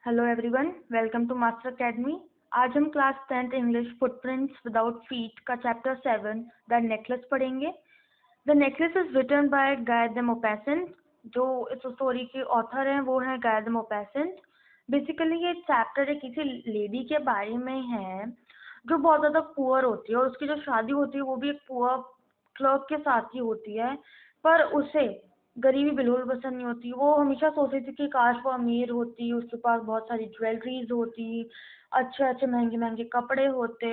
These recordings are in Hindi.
Hello everyone, welcome to master academy. आज हम class 10th English footprints without feet का चैप्टर 7 द नेकलेस पढ़ेंगे। The necklace is written by Guy de Maupassant. जो इस स्टोरी के ऑथर हैं वो हैं गाय द मोपैसेंट। बेसिकली ये चैप्टर एक किसी लेडी के बारे में है जो बहुत ज़्यादा पुअर होती है और उसकी जो शादी होती है वो भी एक पुअर क्लर्क के साथ ही होती है। पर उसे गरीबी बिल्कुल पसंद नहीं होती। वो हमेशा सोचती थी कि काश वो अमीर होती, उसके पास बहुत सारी ज्वेलरीज होती, अच्छे अच्छे महंगे महंगे कपड़े होते,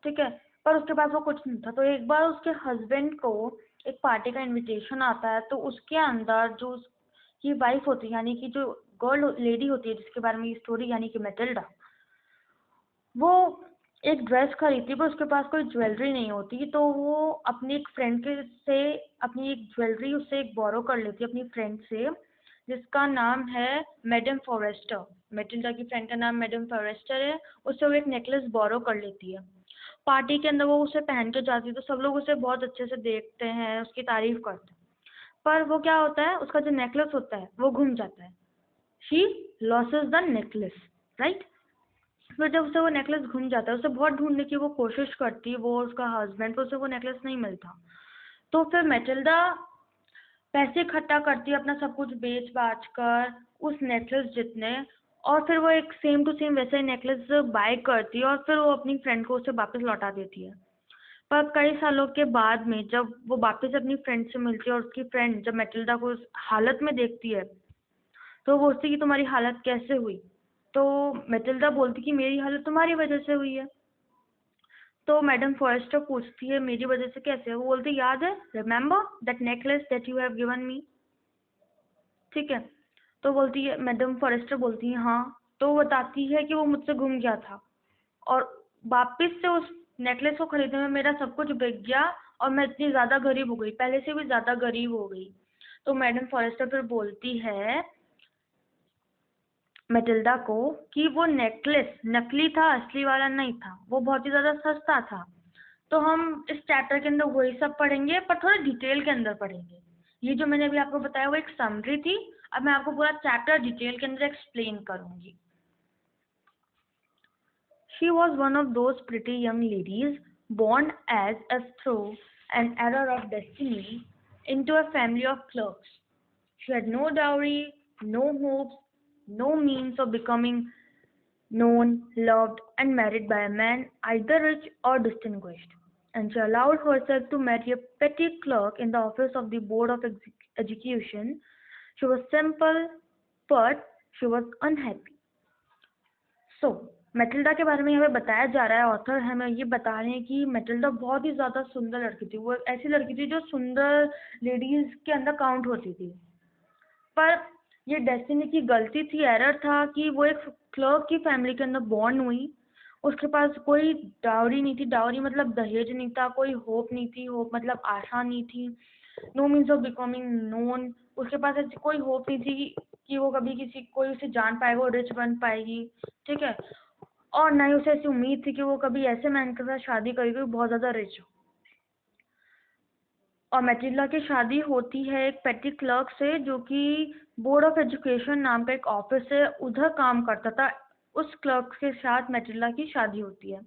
ठीक है। पर उसके पास वो कुछ नहीं था। तो एक बार उसके हस्बैंड को एक पार्टी का इनविटेशन आता है, तो उसके अंदर जो उसकी वाइफ होती है, यानी कि जो गर्ल लेडी होती है जिसके बारे में ये स्टोरी, यानी कि मैटिल्डा, वो एक ड्रेस खरीदती पर उसके पास कोई ज्वेलरी नहीं होती। तो वो अपनी एक फ्रेंड के से अपनी एक ज्वेलरी उससे एक बोरो कर लेती है अपनी फ्रेंड से, जिसका नाम है मैडम फॉरेस्टर। मैटिल्डा की फ्रेंड का नाम मैडम फॉरेस्टर है। उससे वो एक नेकलेस बोरो कर लेती है। पार्टी के अंदर वो उसे पहन के जाती है तो सब लोग उसे बहुत अच्छे से देखते हैं, उसकी तारीफ करते हैं। पर वो क्या होता है, उसका जो नेकलेस होता है वो घूम जाता है। She losses the necklace, right. फिर जब उसे वो नेकलेस घूम जाता है, उसे बहुत ढूंढने की वो कोशिश करती है, वो उसका हस्बैंड, तो उसे वो नेकलेस नहीं मिलता। तो फिर मैटिल्डा पैसे इकट्ठा करती है अपना सब कुछ बेच बाच कर उस नेकलेस जितने, और फिर वो एक सेम टू सेम वैसा ही नेकलेस बाय करती है और फिर वो अपनी फ्रेंड को उसे वापस लौटा देती है। पर कई सालों के बाद में जब वो वापस अपनी फ्रेंड से मिलती है और उसकी फ्रेंड जब मैटिल्डा को उस हालत में देखती है तो वो पूछती कि तुम्हारी हालत कैसे हुई। तो मैटिल्डा बोलती कि मेरी हालत तुम्हारी वजह से हुई है। तो मैडम फॉरेस्टर पूछती है मेरी वजह से कैसे। वो बोलती याद है, remember that necklace that you have given me, ठीक है। तो बोलती है, मैडम फॉरेस्टर बोलती है हाँ। तो वो बताती है कि वो मुझसे गुम गया था और वापस से उस नेकलेस को खरीदने में मेरा सब कुछ बिक गया और मैं इतनी ज़्यादा गरीब हो गई, पहले से भी ज़्यादा गरीब हो गई। तो मैडम फॉरेस्टर फिर बोलती है मैटिल्डा को कि वो नेकलेस नकली था, असली वाला नहीं था, वो बहुत ही ज़्यादा सस्ता था। तो हम इस चैप्टर के अंदर वही सब पढ़ेंगे पर थोड़ा डिटेल के अंदर पढ़ेंगे। ये जो मैंने अभी आपको बताया वो एक समरी थी। अब मैं आपको पूरा चैप्टर डिटेल के अंदर एक्सप्लेन करूंगी। She was one of those pretty young ladies born as through an error of destiny into a family of clerks. She had no dowry, no hopes, no means of becoming known, loved, and married by a man either rich or distinguished. And she allowed herself to marry a petty clerk in the office of the Board of Education. She was simple, but she was unhappy. So Matilda के बारे में हमें बताया जा रहा है, ऑथर हमें ये बता रहे हैं कि मैटिल्डा बहुत ही ज़्यादा सुंदर लड़की थी। वो एक ऐसी लड़की थी जो सुंदर लेडीज के अंदर काउंट होती थी। पर ये डेस्टिनी की गलती थी, एरर था कि वो एक क्लर्क की फैमिली के अंदर बॉर्न हुई। उसके पास कोई डावरी नहीं थी, डावरी मतलब दहेज नहीं था, कोई होप नहीं थी, होप मतलब आशा नहीं थी, no means of becoming known. उसके पास ऐसी कोई होप नहीं थी कि वो कभी किसी कोई उसे जान पाएगा, वो रिच बन पाएगी, ठीक है। और ना ही उसे ऐसी उम्मीद थी कि वो कभी ऐसे मैन के साथ शादी करेगी जो बहुत ज़्यादा रिच हो। और मैटिल्डा की शादी होती है एक पेटी क्लर्क से जो कि बोर्ड ऑफ एजुकेशन नाम का एक ऑफिस है, उधर काम करता था। उस क्लर्क के साथ मैटिल्डा की शादी होती है।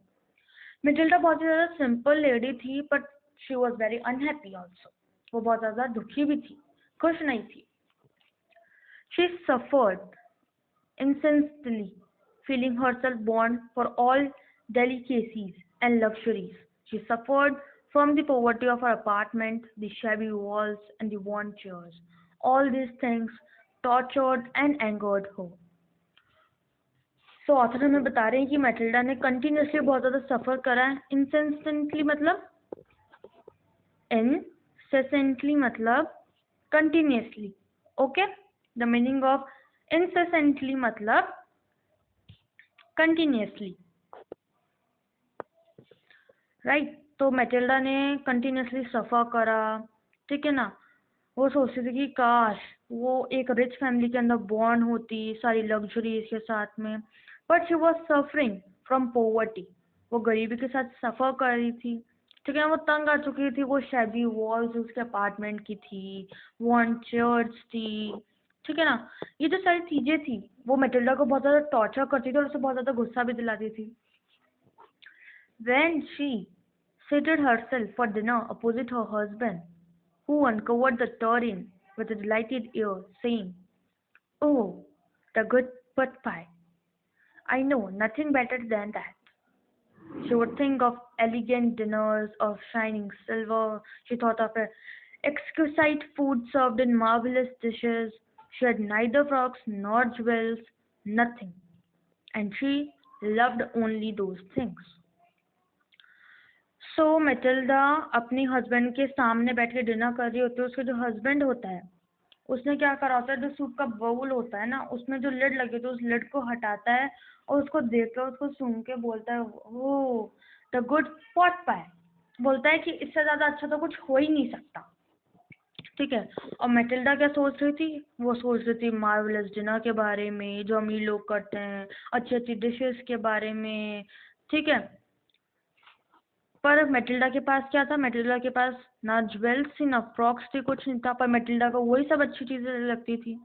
मैटिल्डा बहुत ही ज़्यादा सिंपल लेडी थी but she was very unhappy also. वो बहुत ज़्यादा दुखी भी थी, खुश नहीं थी। She suffered incessantly, feeling herself born for all delicacies and luxuries. She suffered from the poverty of her apartment, the shabby walls, and the worn chairs. All these things tortured and angered her. So author हमें बता रहे हैं कि मैटिल्डा ने कंटिन्यूसली बहुत ज़्यादा सफ़र करा है। इंसेंटेंटली मतलब incessantly मतलब continuously, okay. The meaning of incessantly मतलब कंटिन्यूसली, राइट। तो मैटिल्डा ने कंटिन्यूसली सफ़र करा, ठीक है ना। वो सोचती थी कि काश वो एक रिच फैमिली के अंदर बॉर्न होती, सारी लग्जरीज के साथ में। But she was suffering from poverty. वो गरीबी के साथ सफ़र कर रही थी, ठीक है। वो तंग आ चुकी थी, वो शैबी वॉल्स उसके अपार्टमेंट की थी, वॉर्न चेयर्स थी, ठीक है ना। ये जो सारी चीजें थी वो मैटिल्डा को बहुत ज्यादा टॉर्चर करती थी और उसे बहुत ज्यादा गुस्सा भी दिलाती थी। When she seated herself for dinner opposite her husband, who uncovered the tureen with a delighted air, saying, "Oh, the good pot pie! I know nothing better than that." She would think of elegant dinners of shining silver. She thought of exquisite food served in marvelous dishes. She had neither frocks nor jewels, nothing. And she loved only those things. So Matilda अपनी हस्बैंड के सामने बैठ के डिनर कर रही होती है। उसका जो हस्बैंड होता है उसने क्या करा होता है, जो सूप का बाउल होता है ना उसमें जो लिड लगी होती है उस लिड को हटाता है और उसको देख कर उसको सूंघ के बोलता है, ओ द गुड पॉट पाई। बोलता है कि इससे ज्यादा अच्छा तो कुछ हो ही नहीं सकता। ठीक है। और मैटिल्डा क्या सोच रही थी, वो सोच रही थी मार्वलस डिनर के बारे में जो अमीर लोग करते हैं, अच्छी अच्छी डिशेस के बारे में। ठीक है। पर मैटिल्डा के पास क्या था, मैटिल्डा के पास ना ज्वेल्स थी ना फ्रॉक्स थी, कुछ नहीं था। पर मैटिल्डा को वही सब अच्छी चीजें लगती थी।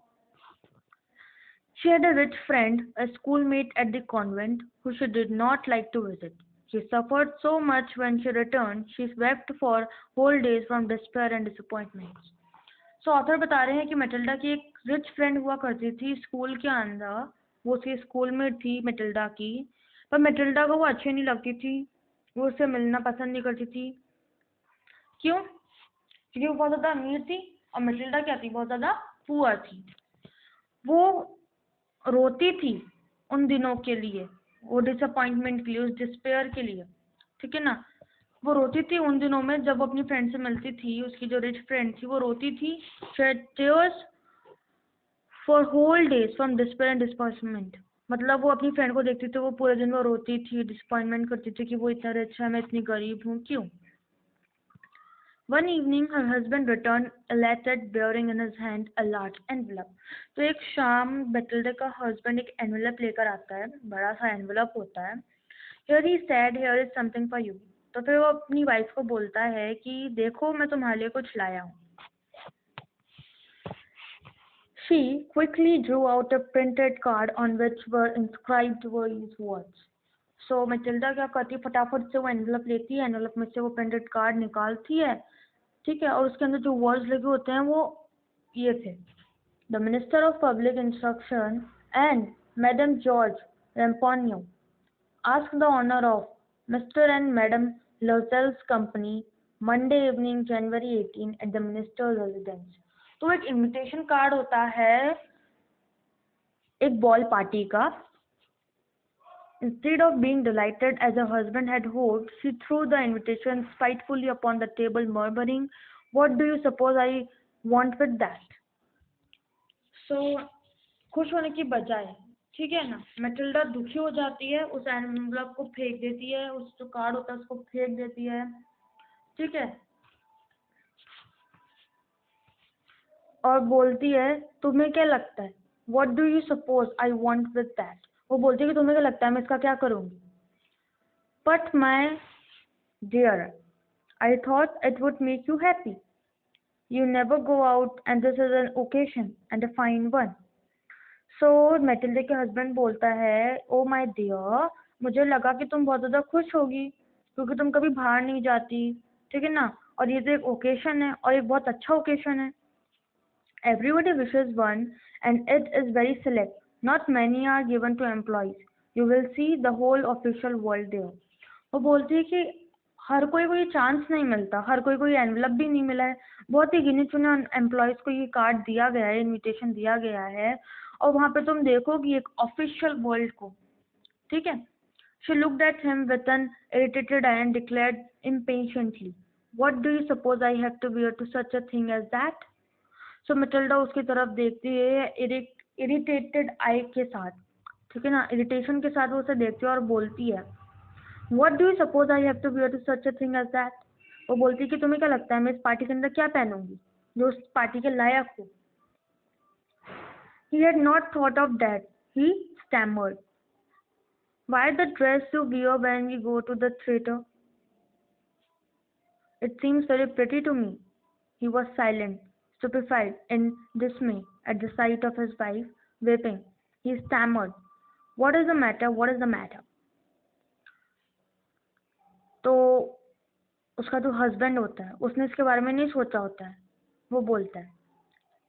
She had a rich friend, a schoolmate at the convent, who she did not like to visit. She suffered so much when she returned, she wept for whole days from despair and disappointments. So author बता रहे हैं कि मैटिल्डा की एक रिच फ्रेंड हुआ करती थी स्कूल के अंदर। वो उसकी स्कूलमेट थी मैटिल्डा की। पर मैटिल्डा को वो अच्छी नहीं लगती थी, वो उससे मिलना पसंद नहीं करती थी। क्यों? क्योंकि वो बहुत ज्यादा अमीर थी और मैटिल्डा क्या थी, बहुत ज्यादा पुअर थी। वो रोती थी उन दिनों के लिए, वो डिसअपॉइंटमेंट के लिए, उस डिस्पेयर के लिए। ठीक है ना। वो रोती थी उन दिनों में जब वो अपनी फ्रेंड से मिलती थी, उसकी जो रिच फ्रेंड थी वो रोती थी। Tears for whole days from despair and disappointment. मतलब वो अपनी फ्रेंड को देखती थी वो पूरे दिन वो रोती थी, डिसअपॉइंटमेंट करती थी कि वो इतना रिच है, मैं इतनी गरीब हूँ, क्यों। One evening, her husband returned elated, bearing in his hand a large envelope. तो एक शाम बेटिल्डा का हस्बैंड एक एनवेलप लेकर आता है, बड़ा सा एनवेलप होता है। Here he said, here is something for you. तो फिर वो अपनी वाइफ को बोलता है कि देखो मैं तुम्हारे लिए कुछ लाया हूँ। She quickly drew out a printed card on which were inscribed these words. So Matilda क्या करती है, फटाफट से वो एनवेलप लेती है, एनवेलप में से वो प्रिंटेड कार्ड निकालती है। ठीक है। और उसके अंदर जो वर्ड्स लगे होते हैं वो ये थे, the minister of public instruction and madame George Ramponneau ask the honour of mister and madame Loisel's company Monday evening January 18 at the minister residence. तो एक इनविटेशन कार्ड होता है एक बॉल पार्टी का। Instead of being delighted as her husband had hoped, she threw the invitation spitefully upon the table, murmuring, "What do you suppose I want with that?" So, खुश होने की बजाय, ठीक है ना, मैटिल्डा दुखी हो जाती है, उस एनवलप को फेंक देती है, उस जो कार्ड होता है उसको फेंक देती है। ठीक है। और बोलती है, तुम्हें क्या लगता है, What do you suppose I want with that? वो बोलती है कि तुम्हें क्या लगता है मैं इसका क्या करूँगी। But my dear, I thought it would make you happy. You never go out and this is an occasion and a fine one. So Matilda के हस्बैंड बोलता है, ओ माय डियर, मुझे लगा कि तुम बहुत ज़्यादा खुश होगी क्योंकि तुम कभी बाहर नहीं जाती। ठीक है ना। और ये तो एक ओकेशन है और एक बहुत अच्छा ओकेशन है। Everybody wishes one and it is very select. Not many are given to employees. You will see the whole official world there. वो बोलती है कि हर कोई को ये चांस नहीं मिलता, हर कोई को ये एनवलप भी नहीं मिला है। बहुत ही गिने चुने एम्प्लॉयज को ये कार्ड दिया गया है, इनविटेशन दिया गया है और वहाँ पे तुम देखोगी एक ऑफिशियल वर्ल्ड को। ठीक है। She looked at him with an irritated eye and declared impatiently, "What do you suppose I have to wear to such a thing as that?" So Matilda उसकी तरफ देखती है इरिटेटेड आई के साथ। ठीक है ना। इरिटेशन के साथ वो उसे देखती है और बोलती है, what do you suppose I have to wear to such a thing as that. वो बोलती है कि तुम्हें क्या लगता है मैं इस पार्टी के अंदर क्या पहनूंगी जो उस पार्टी के लायक हो। He had not thought of that, he stammered, why the dress you wear when we go to the theatre, it seems very pretty to me. He was silent, stupefied, in dismay. at the sight of his wife weeping. He stammered, "What is the matter? What is the matter?" तो उसका जो हस्बैंड होता है उसने इसके बारे में नहीं सोचा होता है, वो बोलता है।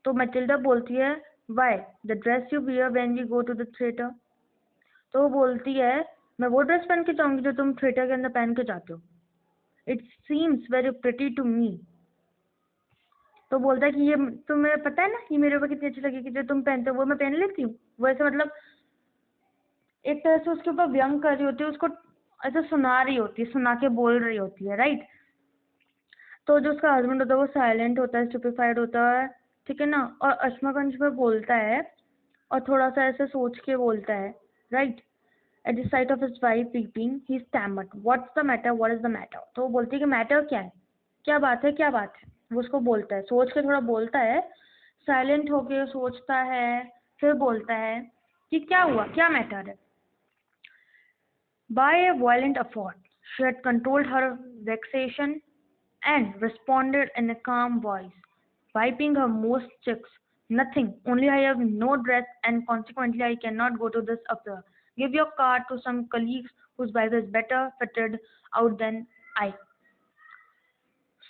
तो मैटिल्डा बोलती है, "why the dress you wear when we go to the theatre?" तो वो बोलती है, "मैं वो ड्रेस पहन के जाऊंगी जो तुम थिएटर के अंदर पहन के जाते हो। It seems very pretty to me." तो बोलता है कि ये तुम्हें पता है ना ये मेरे ऊपर कितनी अच्छी लगेगी, जो तुम पहनते हो वो मैं पहन लेती हूँ। वो ऐसे मतलब एक तरह से उसके ऊपर व्यंग कर रही होती है, उसको ऐसे सुना रही होती है, सुना के बोल रही होती है, राइट। तो जो उसका हस्बैंड होता है वो साइलेंट होता है, स्टुपेफाइड होता है, ठीक है ना, और अश्माकंज में बोलता है और थोड़ा सा ऐसे सोच के बोलता है, right. At the site of his wife weeping he stammered, "what's the matter? What is the matter?" तो वो बोलती है कि मैटर क्या है, क्या बात है, क्या बात है। वो उसको बोलता है, सोच के थोड़ा बोलता है, साइलेंट होके सोचता है, फिर बोलता है कि क्या हुआ, क्या मैटर है। By a violent effort, she had controlled her vexation and responded in a calm voice, wiping her moist cheeks. "Nothing, only I have no dress and consequently I cannot go to this affair. Give your card to some colleagues whose wife is better fitted out than I."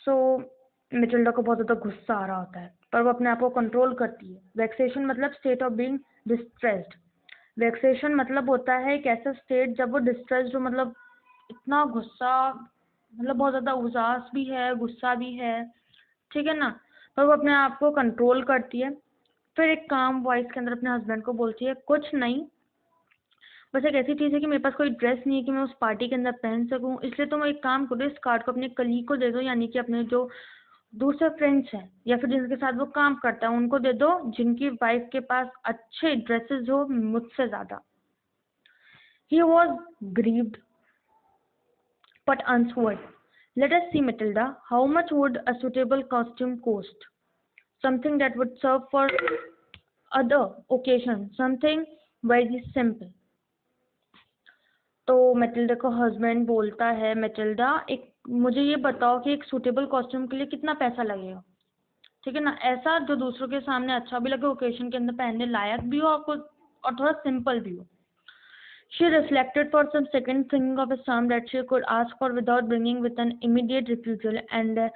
So, मिटिल्डा को बहुत ज़्यादा गुस्सा आ रहा होता है, पर वो अपने आप को कंट्रोल करती है। वेक्सेशन मतलब स्टेट ऑफ बीइंग डिस्ट्रेस्ड। वेक्सेशन मतलब होता है एक ऐसा स्टेट जब वो डिस्ट्रेस्ड हो, मतलब इतना गुस्सा, मतलब बहुत ज़्यादा उदास भी है, गुस्सा भी है, ठीक है ना। पर वो अपने आप को कंट्रोल करती है। फिर एक काम वॉइस के अंदर अपने हस्बैंड को बोलती है, "कुछ नहीं, बस एक ऐसी चीज़ है कि मेरे पास कोई ड्रेस नहीं है कि मैं उस पार्टी के अंदर पहन सकूं, इसलिए तुम एक काम करो, इस कार्ड को अपने कलीग को दे दो, यानी कि अपने जो दूसरे फ्रेंड्स हैं या फिर जिनके साथ वो काम करता है उनको दे दो, जिनकी वाइफ के पास अच्छे ड्रेसेस हो मुझसे ज़्यादा." He was grieved but answered, "Let us see, Matilda, how much would a suitable costume cost? Something that would serve for other occasions, something very simple." तो मैटिल्डा का हस्बैंड बोलता है, "मैटिल्डा, एक मुझे ये बताओ कि एक सूटेबल कॉस्ट्यूम के लिए कितना पैसा लगेगा, ठीक है ना, ऐसा जो दूसरों के सामने अच्छा भी लगे, ओकेशन के अंदर पहनने लायक भी हो और थोड़ा सिंपल भी हो." She reflected for some seconds, thinking of a sum that she could ask for without bringing with an immediate refusal, and a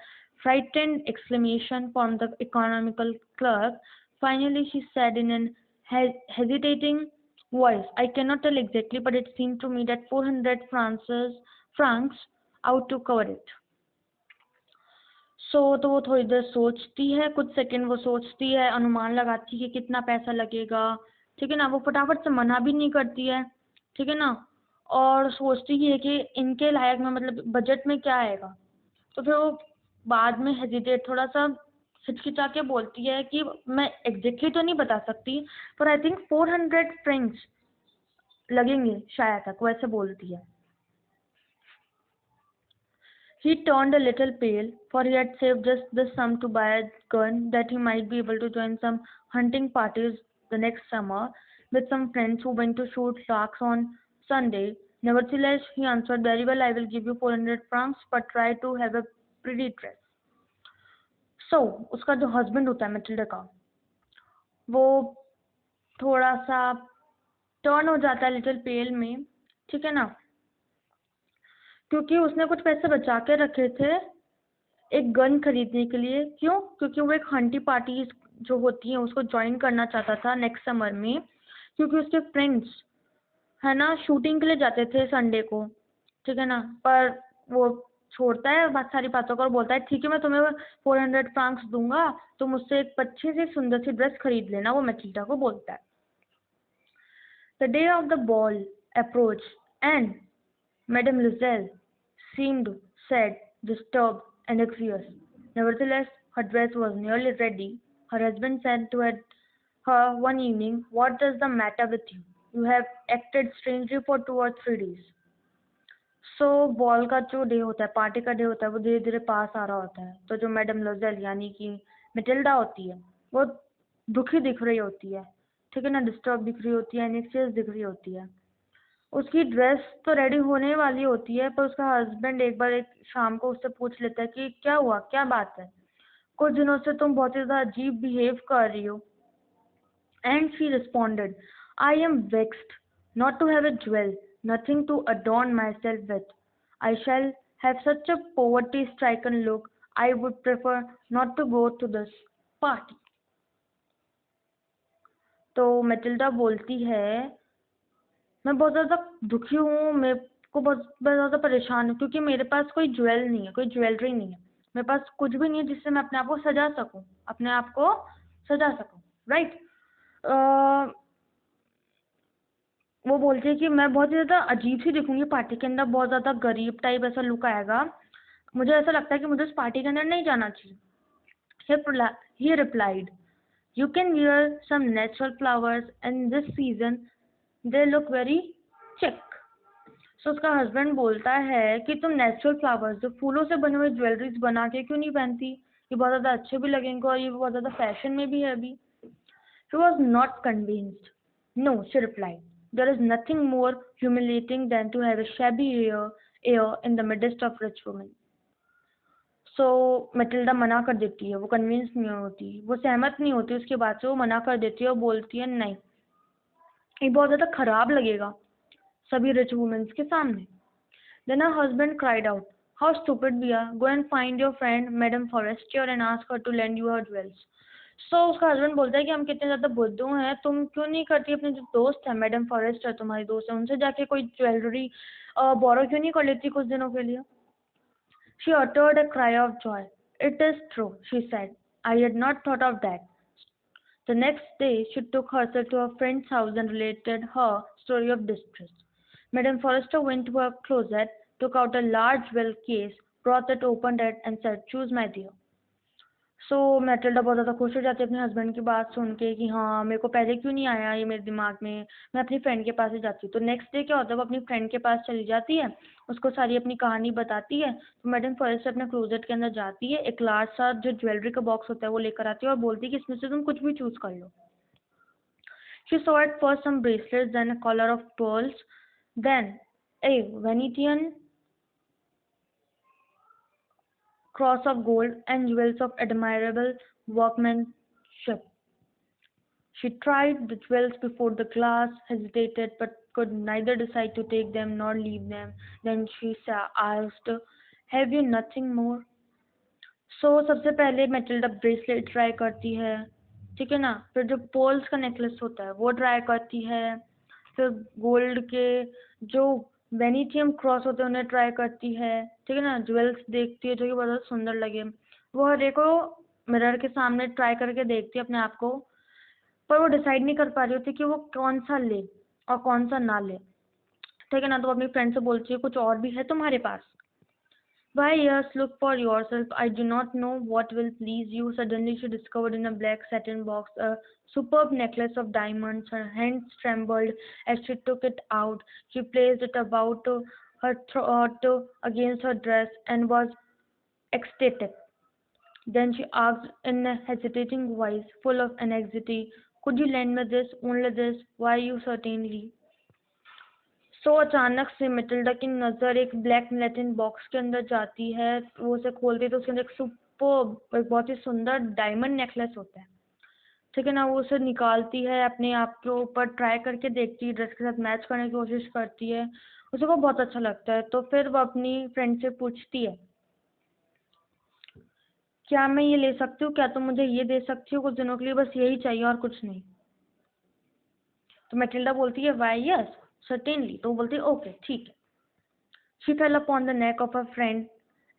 frightened exclamation from the economical clerk. Finally, she said in an hesitating voice, "I cannot tell exactly, but it seemed to me that 400 francs out to cover it." तो वो थोड़ी देर सोचती है, कुछ सेकंड वो सोचती है, अनुमान लगाती है कि कितना पैसा लगेगा, ठीक है ना। वो फटाफट से मना भी नहीं करती है, ठीक है ना, और सोचती ही है कि इनके लायक में मतलब बजट में क्या आएगा। तो फिर वो बाद में हेजिटेट, थोड़ा सा हिचकिचा के बोलती है कि मैं एग्जैक्टली तो नहीं बता सकती, पर आई थिंक 400 फ्रेंच लगेंगे शायद तक, वैसे बोलती है। He turned a little pale, for he had saved just this sum to buy a gun that he might be able to join some hunting parties the next summer with some friends who went to shoot larks on Sunday. Nevertheless, he answered, "Very well, I will give you 400 francs, but try to have a pretty dress." So, उसका जो husband होता है मैटिल्डा का, वो थोड़ा सा टर्न हो जाता है लिटिल पेल में, ठीक है ना, क्योंकि उसने कुछ पैसे बचा के रखे थे एक गन खरीदने के लिए। क्यों? क्योंकि वो एक हंटी पार्टी जो होती है उसको ज्वाइन करना चाहता था नेक्स्ट समर में, क्योंकि उसके फ्रेंड्स है ना शूटिंग के लिए जाते थे संडे को, ठीक है ना। पर वो छोड़ता है बात सारी बातों को और बोलता है, "ठीक है, मैं तुम्हें 400 फ्रांक्स दूंगा, तुम मुझसे एक अच्छी सी सुंदर सी ड्रेस खरीद लेना", वो मैटिल्डा को बोलता है। The day of the ball approached, and Mademoiselle seemed sad, disturbed, and anxious. Nevertheless, her dress was nearly ready. Her husband said to her one evening, "What is the matter with you? You have acted strangely for 2 or 3 days." So ball का जो डे होता है, पार्टी का डे होता है, वो धीरे धीरे पास आ रहा होता है। तो जो मैडम लोजेल यानी कि मिटिल्डा होती है, वो दुखी दिख रही होती है, ठीक है ना, डिस्टर्ब दिख रही होती है, एंग्जियस दिख रही होती है। उसकी ड्रेस तो रेडी होने वाली होती है, पर उसका हस्बैंड एक बार एक शाम को उससे पूछ लेता है कि क्या हुआ, क्या बात है, कुछ दिनों से तुम बहुत ही ज़्यादा अजीब बिहेव कर रही हो, And she responded, I am vexed not to have a jewel, nothing to adorn myself with. I shall have such a poverty stricken look, I would prefer not to go to this party. तो मैटिल्डा बोलती है, मैं बहुत ज़्यादा दुखी हूँ, मेरे को बहुत ज़्यादा परेशान हूँ क्योंकि मेरे पास कोई ज्वेल नहीं है, कोई ज्वेलरी नहीं है, मेरे पास कुछ भी नहीं है जिससे मैं अपने आप को सजा सकूँ, अपने आप को सजा सकूँ, राइट। वो बोलती है कि मैं बहुत ज़्यादा अजीब सी दिखूंगी पार्टी के अंदर, बहुत ज़्यादा गरीब टाइप ऐसा लुक आएगा, मुझे ऐसा लगता है कि मुझे उस पार्टी के अंदर नहीं जाना चाहिए। He replied, you can wear some natural flowers and this season they look very chic. So उसका हस्बैंड बोलता है कि तुम नेचुरल फ्लावर्स, जो फूलों से बने हुए ज्वेलरीज बना के क्यों नहीं पहनती, ये बहुत ज़्यादा अच्छे भी लगेंगे और ये बहुत ज़्यादा फैशन में भी है अभी। She was not convinced. No, she replied, there is nothing more humiliating than to have a shabby air in the midst of rich women. So Matilda मना कर देती है, वो कन्विंस नहीं होती, वो सहमत नहीं होती उसकी बात से, वो मना कर देती है और बोलती है नहीं, ये बहुत ज़्यादा खराब लगेगा सभी रिच वुमेन्स के सामने। Then her husband cried out, how stupid we are, go and find your friend madame Forestier and ask her to lend you her jewels. So उसका हस्बैंड बोलता है कि हम कितने ज़्यादा बुद्धू हैं, तुम क्यों नहीं करती अपने जो दोस्त है मैडम फॉरेस्टर, तुम्हारी दोस्त है, उनसे जाके कोई ज्वेलरी बोरो क्यों नहीं कर लेती कुछ दिनों के लिए। She uttered a cry of joy. It is true, she said. I had not thought of that. The next day, she took herself to her friend's house and related her story of distress. Madame Forrester went to her closet, took out a large well case, brought it, opened it, and said, choose, my dear. So Matilda बहुत ज़्यादा खुश हो जाती है अपने हस्बैंड की बात सुन के कि हाँ मेरे को पहले क्यों नहीं आया ये मेरे दिमाग में, मैं अपनी फ्रेंड के पास ही जाती हूँ। तो नेक्स्ट डे क्या होता है, वो अपनी फ्रेंड के पास चली जाती है, उसको सारी अपनी कहानी बताती है। तो मैडम फर्स्ट अपने क्लोजेट के अंदर जाती है, एक लार्ज सा जो ज्वेलरी का बॉक्स होता है वो लेकर आती है और बोलती है कि इसमें से तुम कुछ भी चूज कर लो। She saw at first some bracelets, then a collar of pearls, then a Venetian cross of gold and jewels of admirable workmanship. She tried the jewels before the glass, hesitated, but could neither decide to take them nor leave them. Then she asked, have you nothing more? So सबसे पहले मैटिल्डा ब्रेसलेट ट्राई करती है, ठीक है ना, फिर जो पोल्स का नेकलेस होता है वो ट्राई करती है, फिर गोल्ड के जो वेनिथियम क्रॉस होते हैं उन्हें ट्राई करती है, ठीक है ना, ज्वेल्स देखती है जो कि बहुत सुंदर लगे, वो हर एक को मिरर के सामने ट्राई करके देखती है अपने आप को, पर वो डिसाइड नहीं कर पा रही होती कि वो कौन सा ले और कौन सा ना ले, ठीक है ना। तो अपनी फ्रेंड से बोलती है कुछ और भी है तुम्हारे पास। Why, yes, look for yourself. I do not know what will please you. Suddenly she discovered in a black satin box a superb necklace of diamonds. Her hands trembled as she took it out. She placed it about her throat against her dress and was ecstatic. Then she asked in a hesitating voice, full of anxiety, could you lend me this, only this? Why, you certainly. सो अचानक से मैटिल्डा की नज़र एक ब्लैक लैटिन बॉक्स के अंदर जाती है, वो उसे खोलती है तो उसके अंदर एक एक बहुत ही सुंदर डायमंड नेकलेस होता है, ठीक है ना। वो उसे निकालती है, अपने आप के ऊपर ट्राई करके देखती है, ड्रेस के साथ मैच करने की कोशिश करती है, उसे वो बहुत अच्छा लगता है। तो फिर वो अपनी फ्रेंड से पूछती है, क्या मैं ये ले सकती हूँ, क्या तुम मुझे ये दे सकती हो कुछ दिनों के लिए, बस यही चाहिए और कुछ नहीं। तो मैटिल्डा बोलती है वाई यस सर्टेनली, तो वो बोलती है ओके ठीक है। She fell upon the neck of her friend,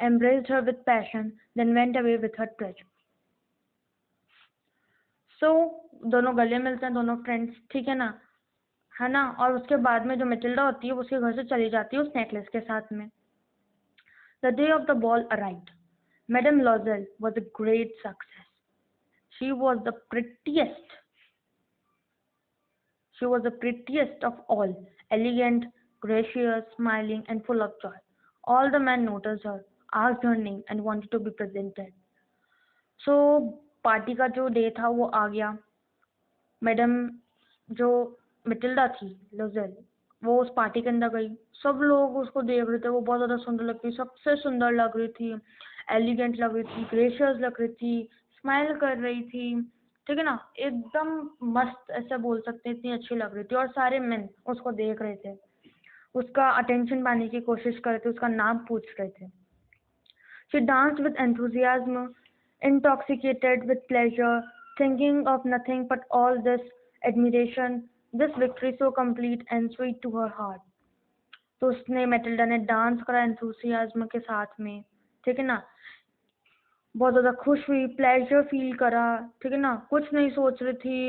embraced her with passion, then went away with her treasure. So दोनों गले मिलते हैं, दोनों फ्रेंड्स, ठीक है ना। और उसके बाद में जो मैटिल्डा होती है वो उसके घर से चली जाती है उस नेकलेस के साथ में। The day of the ball arrived. Madame Loisel was a great success. She was the prettiest. She was the prettiest of all, elegant, gracious, smiling, and full of joy. All the men noticed her, asked her name, and wanted to be presented. So party का जो डे था वो आ गया। मैडम जो मैटिल्डा थी लोजेल, वो उस पार्टी के अंदर गई, सब लोग उसको देख रहे थे, वो बहुत ज़्यादा सुंदर लग रही, सबसे सुंदर लग रही थी, एलिगेंट लग रही थी, ग्रेशियस लग रही थी, स्माइल कर रही थी, ठीक है ना, एकदम मस्त ऐसा बोल सकते हैं, इतनी अच्छी लग रही थी और सारे मेन उसको देख रहे थे, उसका अटेंशन पाने की कोशिश कर रहे थे, उसका नाम पूछ रहे थे. She danced with enthusiasm, intoxicated with pleasure, thinking of nothing but all this admiration, this victory so complete and sweet to her heart. तो उसने मैटिल्डा ने डांस करा एंथुसियाज्म के साथ में, ठीक है ना, बहुत ज़्यादा खुश हुई, प्लेजर फील करा, ठीक है ना, कुछ नहीं सोच रही थी,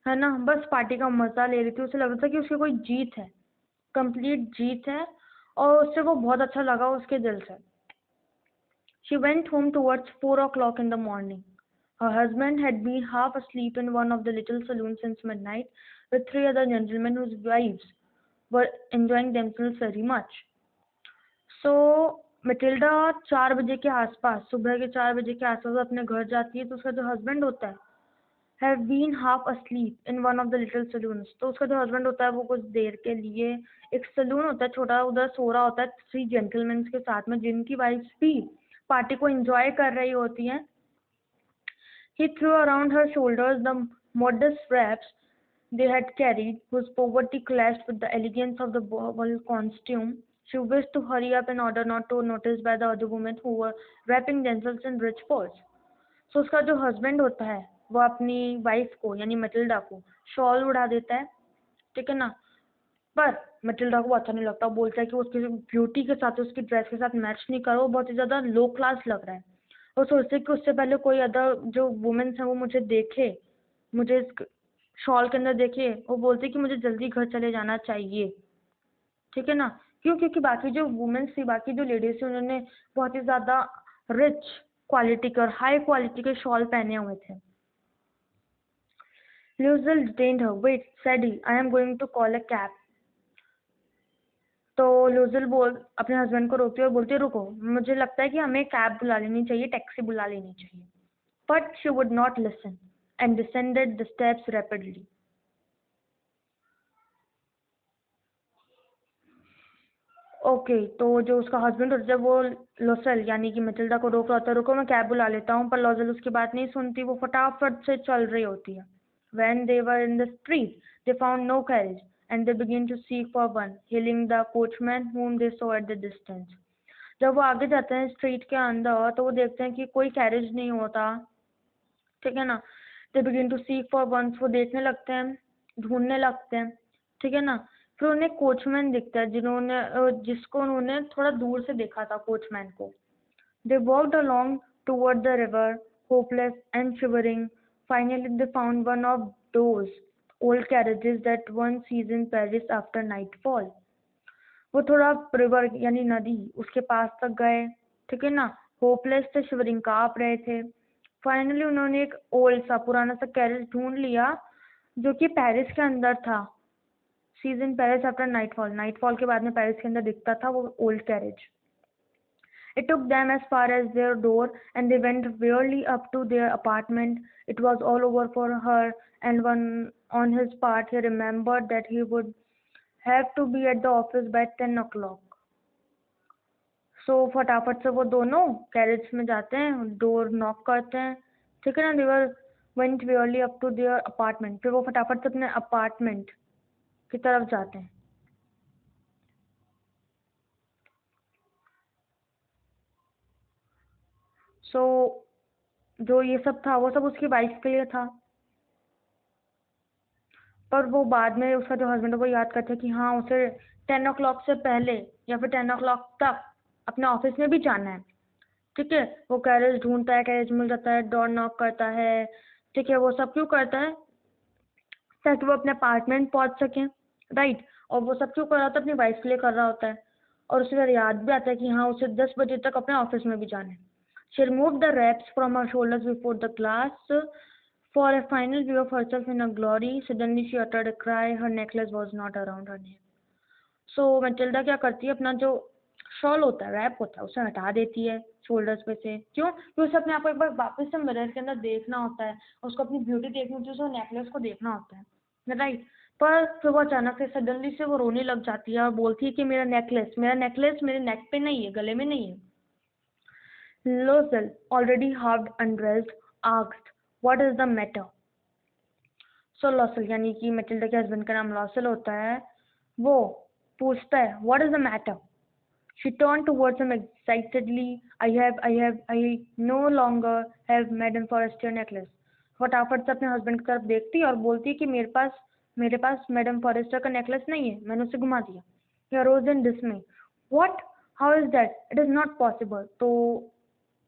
है ना, बस पार्टी का मज़ा ले रही थी. उसे लग रहा था कि उसकी कोई जीत है, कंप्लीट जीत है, और उससे वो बहुत अच्छा लगा उसके दिल से. She went home towards 4 o'clock in the morning. Her husband had been half asleep in one of the little saloons since midnight with 3 other gentlemen whose wives were enjoying themselves very much. So Matilda 4 बजे के आसपास, सुबह के 4 बजे के आसपास अपने घर जाती है. तो उसका जो हस्बैंड होता है have been half asleep in one of the little saloons. तो उसका जो हस्बैंड होता है वो कुछ देर के लिए एक सलून होता है छोटा, उधर सो रहा होता है 3 जेंटलमैन के साथ में, जिनकी वाइफ्स भी पार्टी को एंजॉय कर रही होती हैं. He threw around her shoulders the modest wraps they had carried, whose poverty clashed with the elegance of the ball costume. She wished to hurry up in order not to notice by the other women who were wrapping themselves in rich furs. So उसका जो हस्बैंड होता है वो अपनी वाइफ को यानी मैटिल्डा को शॉल उड़ा देता है, ठीक है ना, पर मैटिल्डा को अच्छा नहीं लगता. बोलता है कि उसकी ब्यूटी के साथ उसकी ड्रेस के साथ मैच नहीं कर रहा, वो बहुत ही ज़्यादा लो क्लास लग रहा है. वो सोचते कि उससे पहले कोई अदर जो वुमेन्स हैं वो मुझे देखे, मुझे इस शॉल के अंदर देखे, वो बोलते कि मुझे जल्दी घर चले जाना चाहिए, ठीक है ना. क्यों? क्योंकि बाकी जो वुमेन्स थी, बाकी जो लेडीज थी, उन्होंने बहुत ही ज़्यादा रिच क्वालिटी के और हाई क्वालिटी के शॉल पहने हुए थे. Lucille detained her. Wait, said he, I am going to call a cab. तो लूजल अपने हस्बैंड को रोकती है और बोलती है रुको, मुझे लगता है कि हमें कैब बुला लेनी चाहिए, टैक्सी बुला लेनी चाहिए. But she would not listen and descended the steps rapidly. Okay, तो जो उसका हस्बैंड होता है वो लोसेल यानी कि मैटिल्डा को रोक रहा होता है, रुको मैं कैब बुला लेता हूँ, पर लोसेल उसकी बात नहीं सुनती, वो फटाफट से चल रही होती है. When they were in the street, they found no carriage, and they began to seek for one, hailing the coachman whom they saw at the distance. जब वो आगे जाते हैं स्ट्रीट के अंदर तो वो देखते हैं कि कोई कैरेज नहीं होता, ठीक है ना. They begin to seek for one, वो देखने लगते हैं, ढूंढने लगते हैं, ठीक है ना. फिर उन्हें कोचमैन दिखता है जिसको उन्होंने थोड़ा दूर से देखा था, कोचमैन को. They walked along toward the river, hopeless and shivering. Finally, they found one of those old carriages that one sees in Paris after nightfall. वो थोड़ा रिवर यानी नदी उसके पास तक गए, ठीक है ना. होपलेस थे, शिवरिंग काँप रहे थे. फाइनली उन्होंने एक ओल्ड सा पुराना सा कैरेज ढूंढ लिया जो कि पेरिस के अंदर था. Sees in Paris after nightfall, nightfall के बाद में पेरिस के अंदर दिखता था वो old carriage. It took them as far as their door, and they went wearily up to their apartment. It was all over for her, and on his part, he remembered that he would have to be at the office by 10 o'clock. So फटाफट से वो दोनों कैरेज में जाते हैं, डोर नॉक करते हैं, ठीक है ना. They went wearily up to their apartment. फिर वो फटाफट से अपने अपार्टमेंट की तरफ जाते हैं. सो जो ये सब था वो सब उसकी वाइफ के लिए था, पर वो बाद में उसका जो हस्बैंड है वो याद करता है कि हाँ उसे 10 o'clock से पहले या फिर 10 o'clock तक अपने ऑफिस में भी जाना है, ठीक है. वो कैरेज ढूंढता है, कैरेज मिल जाता है, डोर नॉक करता है, ठीक है. वो सब क्यों करता है? ताकि वो अपने अपार्टमेंट पहुंच सके, राइट. और वो सब क्यों कर रहा होता है? अपनी वाइफ के लिए कर रहा होता है, और उसे फिर याद भी आता है कि हाँ उसे 10 बजे तक अपने ऑफिस में भी जाना है. She removed the wraps from her shoulders before the glass for a final view of herself in her glory. Suddenly she uttered a cry. Her necklace was not around her neck. So Matilda क्या करती है, अपना जो शॉल होता है, रैप होता है, उसे हटा देती है शोल्डर्स पे से. क्यों? क्योंकि उसे अपने आप को एक बार वापस से मिरर के अंदर देखना होता है, उसको अपनी ब्यूटी देखनी होती है, उसे नेकलेस को देखना होता है, राइट. पर फिर वो अचानक से सडनली से वो रोने लग जाती है और बोलती है कि मेरा नेकलेस मेरे नेक पे नहीं है, गले में नहीं है. Loisel, already half undressed, asked, "What is the matter?" सो लॉसल यानी कि मैटिल्डा के हस्बैंड का नाम लॉसल होता है, वो पूछता है what is the matter. She turned towards him excitedly. I no longer have Madame Forestier necklace. फटाफट से अपने हस्बैंड की तरफ देखती है और बोलती है कि मेरे पास मैडम फॉरेस्टर का नेकलेस नहीं है, मैंने उसे घुमा दिया. He arose in dismay. What? How is that? It is not possible. तो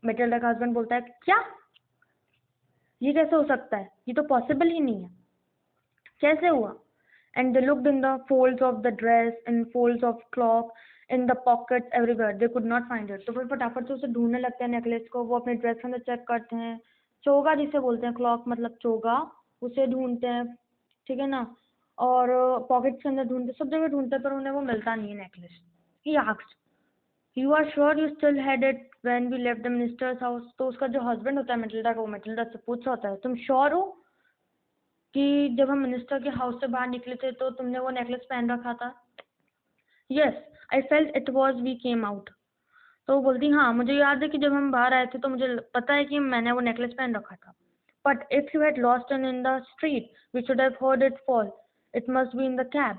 मैटिल्डा का हस्बैंड बोलता है क्या, ये कैसे हो सकता है, ये तो पॉसिबल ही नहीं है, कैसे हुआ. And they looked in the folds of the dress, in folds of cloth, in the pockets, everywhere. They could not find it. तो फिर फटाफट से उसे ढूंढने लगते हैं नेकलेस को. वो अपने ड्रेस के अंदर चेक करते हैं, चोगा जिसे बोलते हैं, क्लॉक मतलब चोगा, उसे ढूंढते हैं, ठीक है ना, और पॉकेट्स के अंदर ढूंढते, सब जगह ढूंढते, पर उन्हें वो मिलता नहीं है necklace. He asked, "You are sure you still had it when we left the minister's house?" तो उसका जो हस्बैंड होता है मैटिल्डा का, वो मैटिल्डा से पूछ रहा होता है, तुम श्योर हो कि जब हम मिनिस्टर के हाउस से बाहर निकले थे तो तुमने वो नेकलेस पहन रखा था. Yes, I felt it was we came out. तो वो बोलती हाँ, मुझे याद है कि जब हम बाहर आए थे तो मुझे पता है कि मैंने वो नेकलेस पहन रखा था. But if you had lost it in the street we should have heard it fall. It must be in the cab.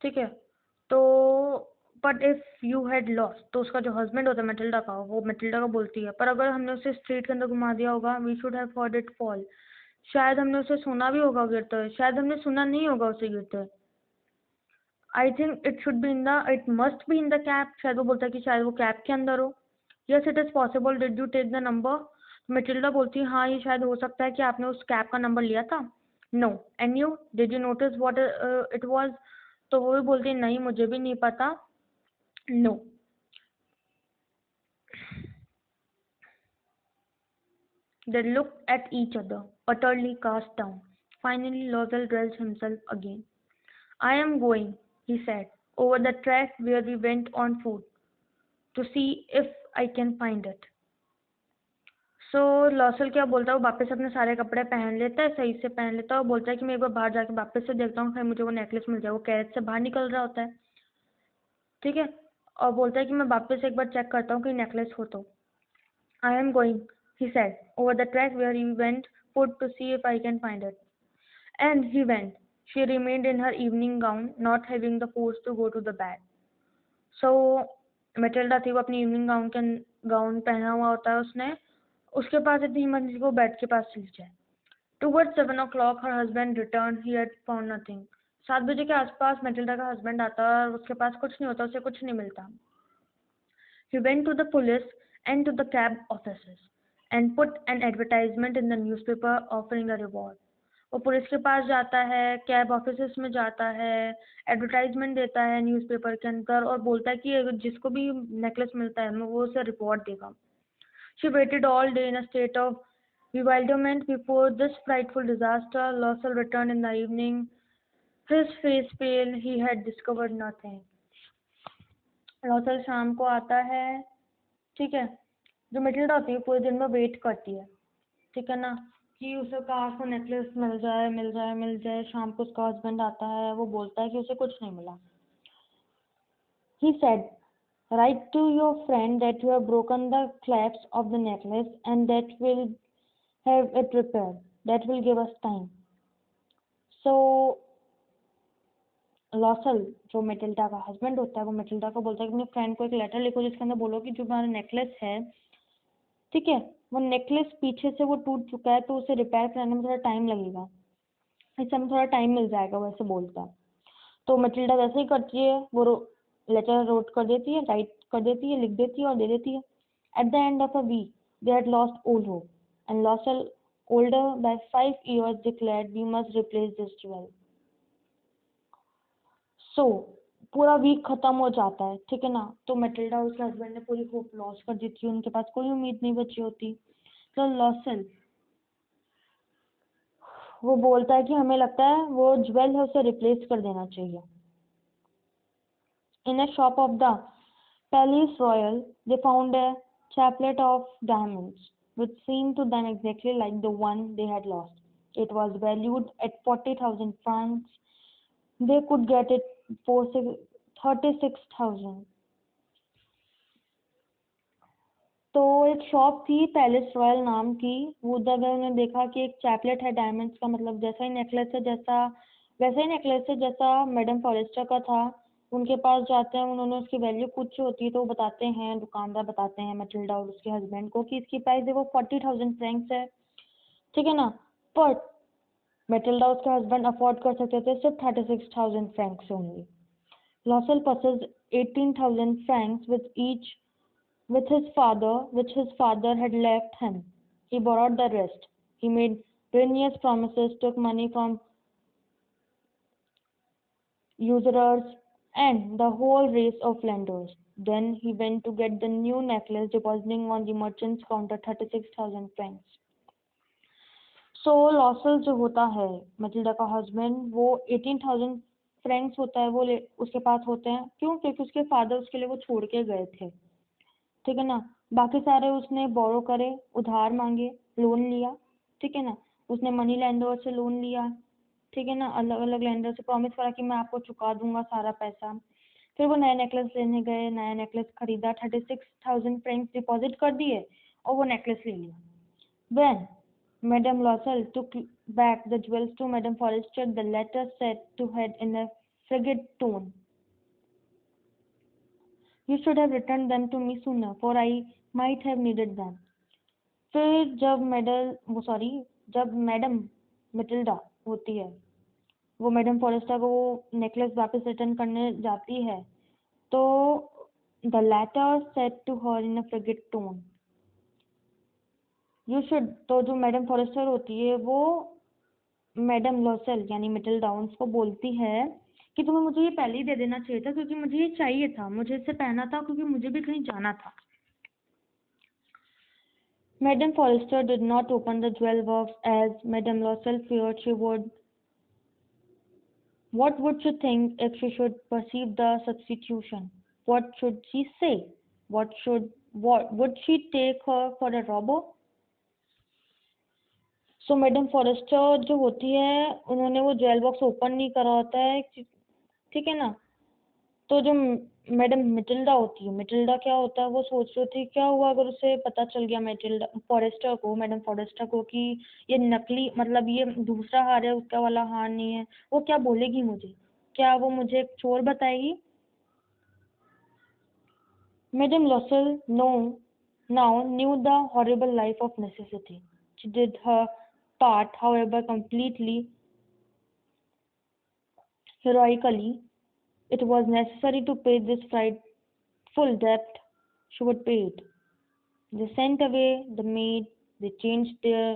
ठीक है, तो but if you had lost, तो उसका जो हस्बैंड होता है मैटिल्डा का, वो मैटिल्डा का बोलती है पर अगर हमने उसे स्ट्रीट के अंदर घुमा दिया होगा, we should have heard it fall, शायद हमने उसे सुना भी होगा गिरते हुए, शायद हमने सुना नहीं होगा उसे गिरते हुए. I think it must be in the cab. शायद वो बोलता है कि शायद वो कैब के अंदर हो. Yes it is possible. Did you take the number? Matilda बोलती है हाँ, ये शायद हो सकता है कि आपने उस कैब का नंबर लिया था. No. And you did you notice what it was? तो वो भी बोलती है नहीं, मुझे भी नहीं पता. No. They looked at each other, utterly cast down. Finally Lozel dressed himself again. I am going, he said, over the track where we went on foot, to see if I can find it. सो लॉसल क्या बोलता है, वो वापस अपने सारे कपड़े पहन लेता है, सही से पहन लेता है, और बोलता है कि मैं एक बार बाहर जाके वापस से देखता हूँ, कहीं मुझे वो नेकलेस मिल जाए. वो कैरेज से बाहर निकल रहा होता है, ठीक है, और बोलता है कि मैं वापस एक बार चेक करता हूँ कि नेकलेस हो तो. I am going, he said, over the track where he went foot to see if I can find it. And he went. She remained in her evening gown, not having the force to go to the bed. So Matilda थी, वो अपनी इवनिंग गाउन पहना हुआ होता है उसने, उसके पास इतनी हिम्मत नहीं कि वो बेड के पास चली जाए. Towards 7 o'clock her husband returned. He had found nothing. 7 बजे के आसपास मैटिल्डा का हस्बैंड आता है और उसके पास कुछ नहीं होता, उसे कुछ नहीं मिलता. He went to the police and to the cab offices and put an advertisement in the newspaper offering a reward. वो पुलिस के पास जाता है, कैब ऑफिस में जाता है, एडवर्टाइजमेंट देता है न्यूज़पेपर के अंदर और बोलता है कि अगर जिसको भी नेकलेस मिलता है वो उसे रिवॉर्ड देगा. She waited all day in a state of bewilderment before this frightful disaster. Losel returned in the evening, his face pale. He had discovered nothing. लॉसल शाम को आता है, ठीक है, जो मैटिल्डा होती है पूरे दिन में वेट करती है, ठीक है ना, कि उसे काश वो नेकलेस मिल जाए मिल जाए मिल जाए. शाम को उसका हस्बैंड आता है, वो बोलता है कि उसे कुछ नहीं मिला. He said, write to your friend that you have broken the clasps of the necklace and that will have it repaired. That will give us time. So लॉसल जो मैटिल्डा का हस्बैंड होता है, वो मैटिल्डा को बोलता है कि अपने फ्रेंड को एक लेटर लिखो जिसके अंदर बोलो कि जो हमारा नेकलेस है, ठीक है, वो नेकलेस पीछे से वो टूट चुका है तो उसे रिपेयर कराने में थोड़ा टाइम लगेगा, इससे हमें थोड़ा टाइम मिल जाएगा, वैसे बोलता है. तो मैटिल्डा वैसे ही करती है, वो लेटर रोट कर देती है, राइट कर देती है, लिख देती है और दे देती है. At the end of a week they had lost all hope and Loisel older by 5 years declared we must replace this jewel. सो पूरा वीक खत्म हो जाता है, ठीक है ना, तो मैटिल्डा उसके हस्बैंड ने पूरी होप लॉस कर दी थी, उनके पास कोई उम्मीद नहीं बची होती. तो लॉसल वो बोलता है कि हमें लगता है वो ज्वेल है उसे रिप्लेस कर देना चाहिए. In a shop of the palace royal they found a chaplet of diamonds which seemed to them exactly like the one they had lost. It was valued at 40,000 francs. They could get it for 36,000. तो एक शॉप थी पैलेस रॉयल नाम की, वो उधर गए, उन्होंने देखा कि एक चैपलेट है डायमंड्स का, मतलब जैसा ही नेकलेस है, वैसा ही नेकलेस है जैसा मैडम फॉरेस्टर का था। उनके पास जाते हैं, उन्होंने उसकी वैल्यू कुछ होती है तो वो बताते हैं, दुकानदार बताते हैं मैटिल्डा और उसके हस्बैंड को कि इसकी प्राइस है वो 40,000 फ्रैंक्स है, ठीक है ना। बट मैटिल्डा उसके हस्बैंड अफोर्ड कर सकते थे सिर्फ 36,000 Franks only. लॉसल possessed 18,000 francs which his father had left him. He borrowed the rest. He made ruinous promises, took money from usurers and the whole race of lenders. Then he went to get the new necklace, depositing on the merchant's counter 36,000 francs. सो लॉसल जो होता है मटिल्डा का हस्बैंड, वो 18,000 फ्रैंक्स होता है वो उसके पास होते हैं। क्यों? क्योंकि उसके फादर उसके लिए वो छोड़ के गए थे, ठीक है ना। बाकी सारे उसने बोरो करे, उधार मांगे, लोन लिया, ठीक है ना। उसने मनी लैंडर से लोन लिया, ठीक है ना, अलग अलग लैंडर से प्रॉमिस करा कि मैं आपको चुका दूंगा सारा पैसा। फिर वो नया नेकलेस लेने गए, नया नेकलेस खरीदा, 36,000 फ्रैंक्स डिपॉजिट कर दिए और वो नेकलेस ले लिया। When Madame Loisel took back the jewels to Madame Forrester, the latter said to her in a frigid tone, "You should have returned them to me sooner, for I might have needed them." फिर जब मैडम मटिल्डा होती है, वो मैडम फॉरेस्टर को नेकलेस वापस रिटर्न करने जाती है, तो the latter said to her in a frigid tone, "You should." तो जो मैडम फॉरेस्टर होती है वो मैडम लॉसल यानी मटिल्डा उसको बोलती है कि तुम्हें मुझे ये पहले ही दे देना चाहिए था, क्योंकि मुझे ये चाहिए था, मुझे इसे पहना था, क्योंकि मुझे भी कहीं जाना था। Madame Forrester did not open the jewel box as Madame Loisel feared she would. What would she think if she should perceive the substitution? What should she say? What would she take her for a robber? So madam Forestier जो होती है, उन्होंने वो ज्वेल बॉक्स ओपन नहीं करा होता है, ठीक है ना। तो जो मैडम मटिल्डा होती है, मटिल्डा क्या होता है, वो सोच रही थी क्या हुआ अगर उसे पता चल गया मैडम फॉरेस्टर को कि ये नकली, मतलब ये दूसरा हार है, उसका वाला हार नहीं है। वो क्या बोलेगी मुझे? क्या वो मुझे एक चोर बताएगी? Madam लॉसल now knew the horrible life of necessity. She did her part, however, completely heroically. It was necessary to pay this frightful debt. She would pay it. They sent away the maid, they changed their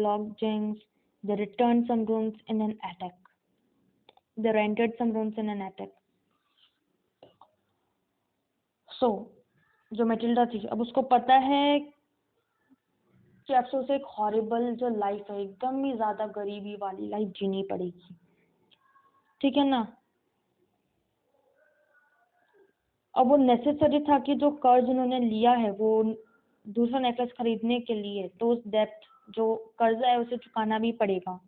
lodgings, they returned some rooms in an attic. They rented some rooms in an attic. So, जो मैटिल्डा थी, अब उसको पता है कि अब से उसे एक हॉरिबल जो लाइफ है, एकदम ही ज्यादा गरीबी वाली लाइफ जीनी पड़ेगी, ठीक है ना। अब वो नेसेसरी था कि जो कर्ज उन्होंने लिया है वो दूसरा नेकलेस खरीदने के लिए, तो उस डेब्ट जो कर्जा है उसे चुकाना भी पड़ेगा,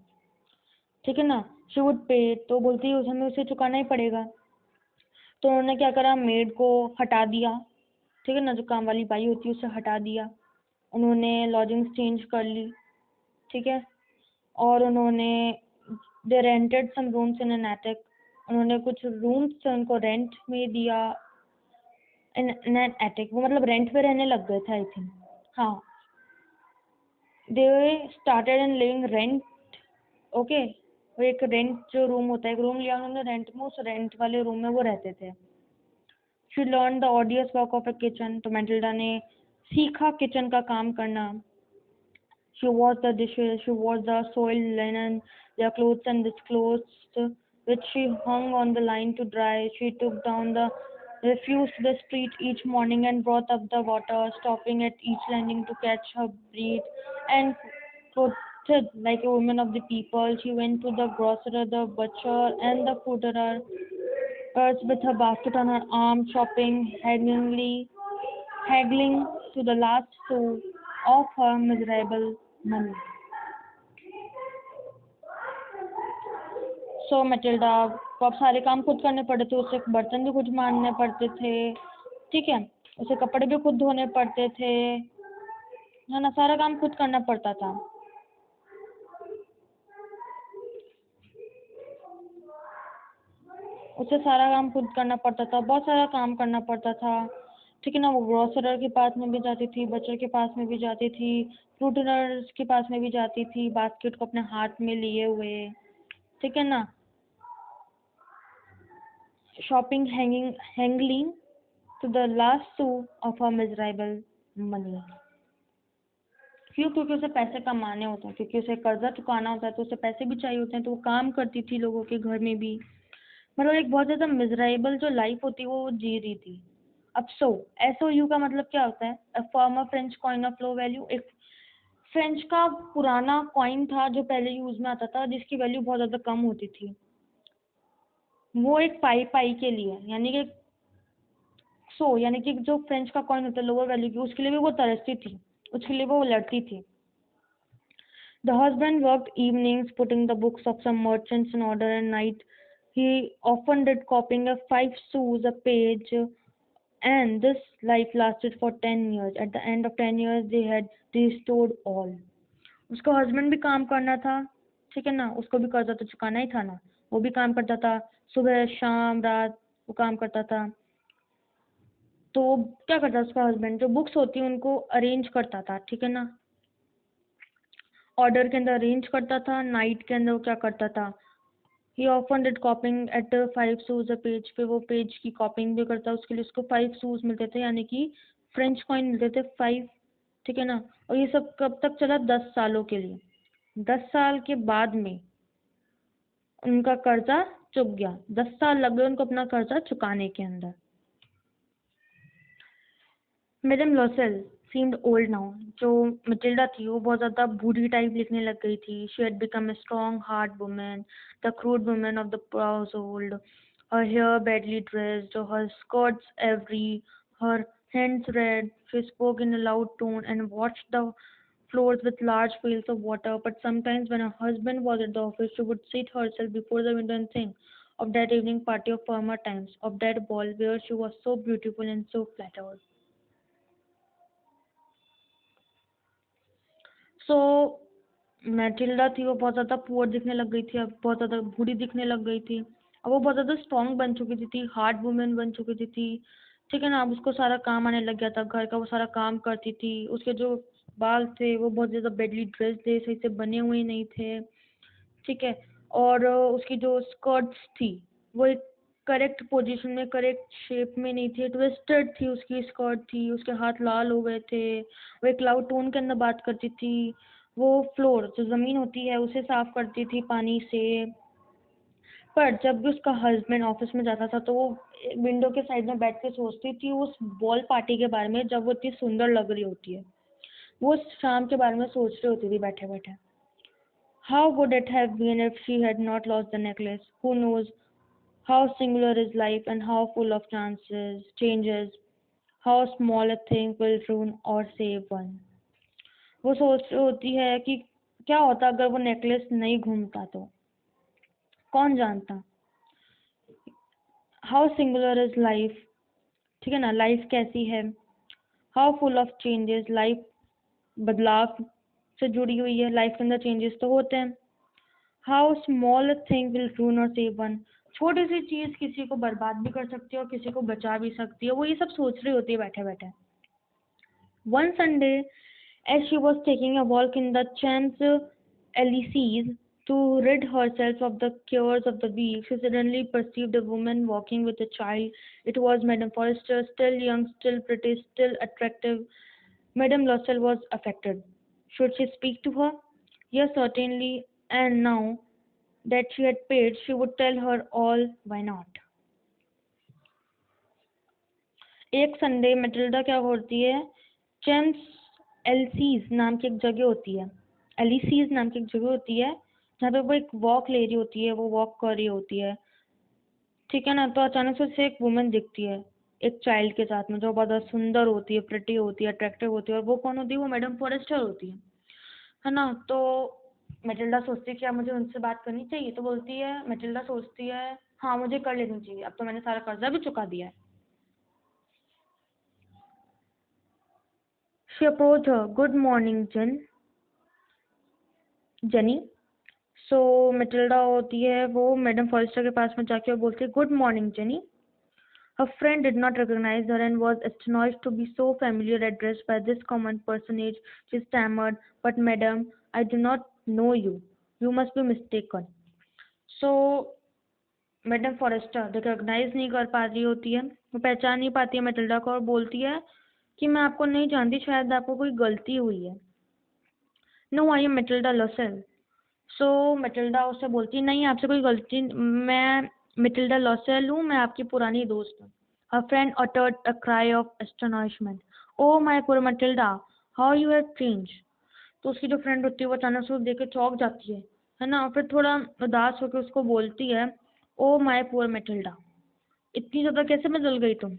ठीक है ना। शी वुड पे, तो बोलती है हमें उसे चुकाना ही पड़ेगा। तो उन्होंने क्या करा, मेड को हटा दिया, ठीक है ना, जो काम वाली बाई होती है उसे हटा दिया। उन्होंने लॉजिंग्स चेंज कर ली, ठीक है। और उन्होंने they rented some rooms in an attic, उन्होंने कुछ रूम्स उनको रेंट में दिया इन एन एटिक, वो मतलब रेंट पे रहने लग गए थे आई थिंक, हाँ। They started in living rent, okay. वो एक रेंट जो रूम होता है, एक रूम लिया उन्होंने रेंट में, उस रेंट वाले रूम में वो रहते थे। She learn the ऑडियस work of a kitchen, तो मैटिल्डा ने सीखा किचन का काम करना। She washed the dishes, she washed the soiled linen, their clothes and disclosed, which she hung on the line to dry. She took down the refuse to the street each morning and brought up the water, stopping at each landing to catch her breath, and clothed like a woman of the people. She went to the grocer, the butcher, and the fruiterer, with her basket on her arm, shopping, haggling to the last sou of her miserable money. So Matilda को अब सारे काम खुद करने पड़े थे, उसे बर्तन भी खुद मांजने पड़ते थे, ठीक है, उसे कपड़े भी खुद धोने पड़ते थे, है ना, सारा काम खुद करना पड़ता था। उसे सारा काम खुद करना पड़ता था, बहुत सारा काम करना पड़ता था, ठीक है ना। वो ग्रोसर के पास में भी जाती थी, बच्चों के पास में भी जाती थी, फ्रूटनर्स के पास में भी जाती थी, बास्केट को अपने हाथ में लिए हुए, ठीक है ना। Shopping, haggling to the last sou of her miserable money. क्यों? क्योंकि उसे पैसे कमाने होते हैं, क्योंकि उसे कर्जा चुकाना होता है, तो उसे पैसे भी चाहिए होते हैं, तो वो काम करती थी लोगों के घर में भी। मतलब एक बहुत ज्यादा मिजरेबल जो लाइफ होती है वो जी रही थी। अब SOU का मतलब क्या होता है? A former French coin of low value. एक फ्रेंच का पुराना कॉइन था जो पहले यूज में आता था, जिसकी वैल्यू बहुत ज्यादा कम होती थी। वो एक पाई के लिए, यानी कि यानी कि जो फ्रेंच का कॉइन होता है लोअर वैल्यू की, उसके लिए भी वो तरसती थी, उसके लिए वो लड़ती थी। The husband worked evenings putting the books of some merchants in order, and night he often did copying at 5 sous a page, and this life lasted for 10 years. At the end of 10 years they had restored all. उसका हस्बैंड भी काम करना था, ठीक है ना, उसको भी कर्जा तो चुकाना ही था ना। वो भी काम करता था, सुबह शाम रात वो काम करता था। तो क्या करता उसका हस्बैंड, जो बुक्स होती है उनको अरेंज करता था, ठीक है ना, ऑर्डर के अंदर अरेंज करता था। नाइट के अंदर वो क्या करता था, he often did copying at 5 sous a page, पे वो पेज की कॉपिंग भी करता, उसके लिए उसको 5 सूज मिलते थे, यानी कि फ्रेंच कॉइन मिलते थे 5, ठीक है ना। और ये सब कब तक चला? 10 सालों के लिए। 10 साल के बाद में उनका कर्जा चुक गया। 10 साल लग गए उनको अपना कर्जा चुकाने के अंदर। Madam LaSalle seemed old now. जो मटिल्डा थी वो बहुत ज़्यादा बूढ़ी टाइप लिखने लग गई थी। She had become a strong hard woman, the crude woman of the household. Her hair badly dressed, her skirts every, her hands red. She spoke in a loud tone and washed the floors with large pails of water. But sometimes when her husband was at the office, she would sit herself before the window and think of that evening party of former times, of that ball where she was so beautiful and so flattered. So Matilda थी वो बहुत ज़्यादा पुअर दिखने लग गई थी, अब बहुत ज़्यादा बूढ़ी दिखने लग गई थी। अब वो बहुत ज़्यादा स्ट्रांग बन चुकी थी, हार्ड वुमेन बन चुकी थी, ठीक है ना। अब उसको सारा काम आने लग गया था घर का, वो सारा काम करती थी। उसके जो बाल थे वो बहुत ज़्यादा बेडली ड्रेस थे, सही से बने हुए नहीं थे, ठीक है। और उसकी जो स्कर्ट्स थी वो एक करेक्ट पोजीशन में, करेक्ट शेप में नहीं थी, ट्विस्टेड थी उसकी स्कर्ट थी, उसके हाथ लाल हो गए थे। वो एक लाउड टोन के अंदर बात करती थी। वो फ्लोर जो ज़मीन होती है उसे साफ करती थी पानी से। पर जब भी उसका हस्बैंड ऑफिस में जाता था तो वो विंडो के साइड में बैठ के सोचती थी उस बॉल पार्टी के बारे में, जब वो इतनी सुंदर लग रही होती है। वो उस शाम के बारे में सोच रही होती थी बैठे बैठे। How would it have been if she had not lost the necklace? Who knows how singular is life and how full of changes, how small a thing will ruin or save one. वो सोच रही होती है कि क्या होता अगर वो नेकलेस नहीं घूमता तो, कौन जानता। हाउ सिंगुलर इज लाइफ, ठीक है ना, लाइफ कैसी है। How full of changes, life बदलाव से जुड़ी हुई है, लाइफ के अंदर चेंजेस तो होते हैं। How small a thing will ruin or save one, छोटी सी चीज किसी को बर्बाद भी कर सकती है और किसी को बचा भी सकती है। वो ये सब सोच रही होती है बैठे बैठे। One Sunday as she was taking a walk in the Champs-Elysees to rid herself of the cares of the week, she suddenly perceived a woman walking with a child. It was Madame Forrester, still young, still pretty, still attractive. Madame Loisel was affected. Should she speak to her? Yes, certainly, and now that she had paid, she would tell her all. Why not? एक संडे मैटिल्डा क्या करती है, चैम्स एलसीज नाम की एक जगह होती है, एलिसीज नाम की एक जगह होती है जहाँ पे वो एक वॉक ले रही होती है, वो वॉक कर रही होती है, ठीक है ना। तो अचानक से उसे एक वुमन दिखती है एक चाइल्ड के साथ में, जो बहुत सुंदर होती है, प्रिटी होती है, अट्रैक्टिव होती है। और वो कौन होती है? वो मैडम फॉरेस्टर होती है ना। तो मैटिल्डा सोचती है क्या मुझे उनसे बात करनी चाहिए, तो बोलती है, मैटिल्डा सोचती है हाँ मुझे कर लेनी चाहिए, अब तो मैंने सारा कर्जा भी चुका दिया है। She approached her. Good morning, Jenny. So Matilda होती है वो मैडम फॉरेस्टर के पास में जाके और बोलती है good morning jenny. Her friend did not recognize her and was astonished to be so familiarly addressed by this common personage. She stammered, "But madam, I do not know you. You must be mistaken." So madam Forestier recognise नहीं कर पा रही होती है, वो पहचान नहीं पाती है मैटिल्डा को और बोलती है कि मैं आपको नहीं जानती, शायद आपको कोई गलती हुई है. No, I am Matilda Loisel. So Matilda उससे बोलती है नहीं आपसे कोई गलती, मैं मैटिल्डा लॉसेल हूँ, मैं आपकी पुरानी दोस्त हूँ. हर friend uttered a cry of astonishment. Oh my poor Matilda, how you have changed. तो उसकी जो फ्रेंड होती है वो अचानक से देख के चौंक जाती है ना, फिर थोड़ा उदास होकर उसको बोलती है ओ माय पुअर मैटिल्डा, इतनी ज़्यादा कैसे बदल गई तुम.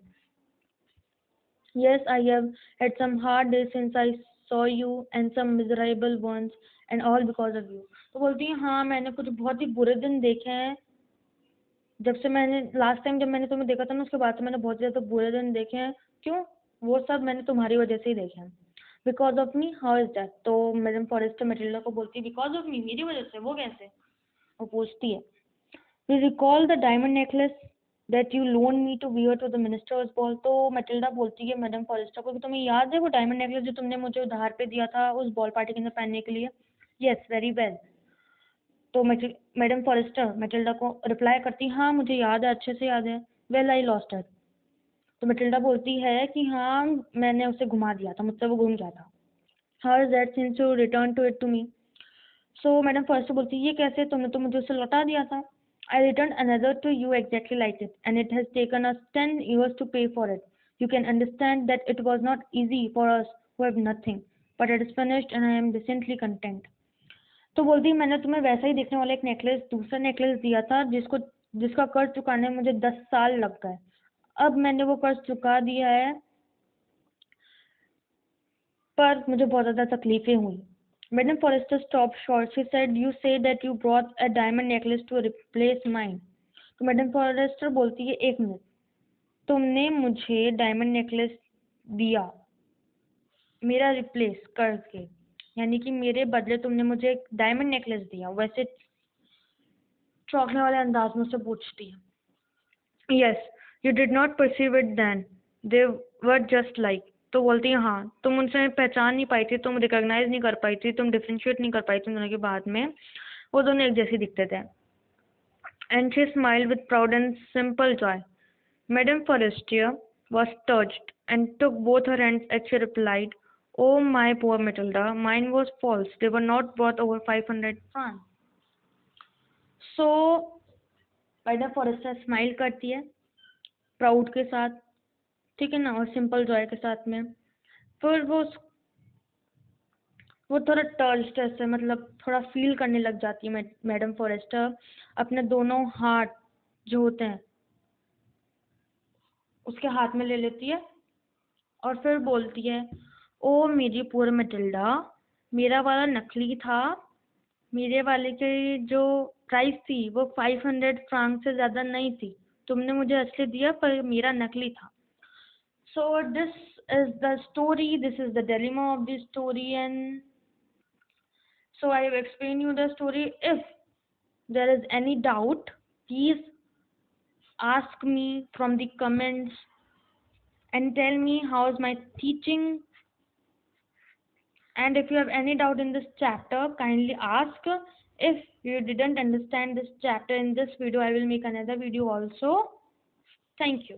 Yes, I have had some hard days since I saw you and some miserable ones and all because of you. तो बोलती है हाँ मैंने कुछ बहुत ही बुरे दिन देखे हैं, जब से मैंने लास्ट टाइम जब मैंने तुम्हें देखा था ना उसके बाद से मैंने बहुत ज़्यादा बुरे दिन देखे हैं. क्यों? वो सब मैंने तुम्हारी वजह से ही देखे हैं. Because of me, how is that. तो मैडम फॉरेस्टर मैटिल्डा को बोलती है बिकॉज ऑफ मी, मेरी वजह से, वो कैसे. वो पूछती है you recall the diamond necklace that you loan me to wear to the minister's ball. तो मैटिल्डा बोलती है मैडम फॉरेस्टर को कि तुम्हें याद है वो डायमंड नेकलेस जो तुमने मुझे उधार पे दिया था उस बॉल पार्टी के अंदर पहनने के लिए. Yes, very well. तो मैडम फॉरेस्टर मैटिल्डा को रिप्लाई करती हाँ मुझे याद है, अच्छे से याद है. Well I lost it. तो मैटिल्डा बोलती है कि हाँ मैंने उसे घुमा दिया था, मुझसे वो गुम गया था. How is that since you return to it to me. So madam Forestier बोलती है ये कैसे, तुमने तो मुझे उसे लौटा दिया था. I return another to you exactly like it and it has taken us 10 years to pay for it. You can understand that it was not easy for us who have nothing, but it is finished and I am decently content. तो बोलती है मैंने तुम्हें वैसा ही दिखने वाला एक नेकलेस, दूसरा नेकलेस दिया था जिसका कर्ज चुकाने में मुझे 10 साल लग गए. अब मैंने वो कर्ज चुका दिया है, पर मुझे बहुत ज़्यादा तकलीफें हुई. Madam Forestier stop short. She said you say that you brought a diamond necklace to replace mine. तो मैडम फॉरेस्टर बोलती है एक मिनट, तुमने मुझे डायमंड नेकलेस दिया मेरा रिप्लेस करके, यानी कि मेरे बदले तुमने मुझे एक डायमंड नेकलेस दिया, वैसे चौंकने वाले अंदाज में उससे पूछती है. Yes, you did not perceive it then, they were just like. तो बोलती है हाँ तुम उनसे पहचान नहीं पाई थी, तुम रिकॉग्नाइज नहीं कर पाई थी, तुम डिफ्रेंशिएट नहीं कर पाई थी दोनों के बाद में, वो दोनों एक जैसे दिखते थे. And she smiled with proud and simple Joy. Madam Forestier was touched and took both her hands as she replied, "Oh, my poor Matilda, mine was false. They were not worth over 500 francs." So, madam Forestier smile करती है प्राउड के साथ, ठीक है ना, और सिंपल जॉय के साथ में. फिर वो थोड़ा टर्स्ट से मतलब थोड़ा फील करने लग जाती है मैडम फॉरेस्टर, अपने दोनों हाथ जो होते हैं उसके हाथ में ले लेती है और फिर बोलती है ओ मेरी पुअर मैटिल्डा, मेरा वाला नकली था, मेरे वाले की जो प्राइस थी वो 500 फ्रांक से ज़्यादा नहीं थी, तुमने मुझे असली दिया पर मेरा नकली था. So this is the story, this is the dilemma of the story, and so I have explained you the story. If there is any doubt, please ask me from the comments and tell me how is my teaching. And if you have any doubt in this chapter, kindly ask. If you didn't understand this chapter in this video, I will make another video also. Thank you.